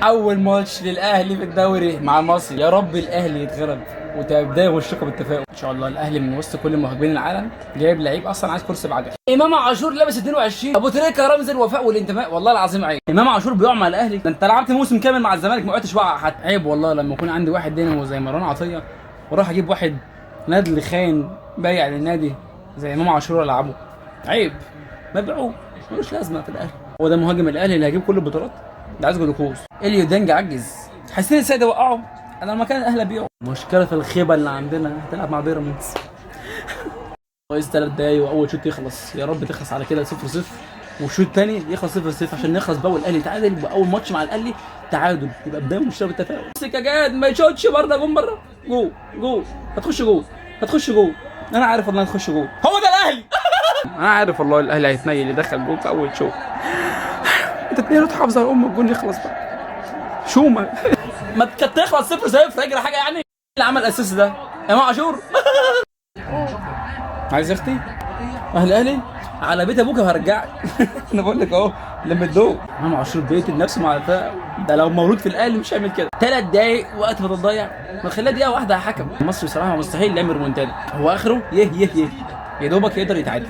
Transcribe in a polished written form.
اول ماتش للاهلي في الدوري مع المصري، يا رب الاهلي يتغلب وتبدا والشقه بالتفاؤل ان شاء الله. الاهلي من وسط كل مهاجمين العالم جايب لعيب اصلا عايز كرسي بعده. امام عاشور لابس 22، ابو تريكه رمز الوفاء والانتماء، والله العظيم عيب. امام عاشور بيقع مع الاهلي، ده انت لعبت موسم كامل مع الزمالك ما وقعتش وقع حتى. عيب والله لما يكون عندي واحد دينامو زي مروان عطيه واروح اجيب واحد نادل خاين بايع للنادي زي امام عاشور العبه. عيب، مبيعوه ملوش لازمه في الاهلي. هو ده مهاجم الاهلي اللي هيجيب كل البطولات؟ ده عايز جلوكوز. اليو ديانج عجز، حسين السيد وقعه، انا لما كان الاهلي ابيعه. مشكله في الخيبه اللي عندنا، هتلعب مع بيراميدز كويس 3 دقايق واول شوط يخلص، يا رب تخلص على كده 0-0 والشوط الثاني يخلص 0-0 عشان نخلص بقى والاهلي يتعادل، واول ماتش مع الاهلي تعادل يبقى بدايه مشترك بالتفاؤل. سكاجات ما يشوتش برده، جون بره، جول هتخش جول انا عارف والله هتخش جول، هو ده الاهلي انا عارف والله الاهلي هيتنيل يدخل جول في اول شوط. انت اتنين تحافظ على امك، الجون يخلص بقى شو ما كانت تخلص 0-0 اجري حاجه يعني. اللي عمل الاساس ده امام عاشور عايز اختي اهلي على بيت ابوك وهرجعك انا بقول لك اهو لما تدوق. امام عاشور بيقتل نفسه مع الفرق ده، لو مولود في الاهلي مش هيعمل كده. 3 دقايق وقت ما تضيع، ما خليها دقيقه واحده يا حكم. مصر بصراحه مستحيل يعمل ريمونتادا، هو اخره يه يا دوبك يقدر يتعادل.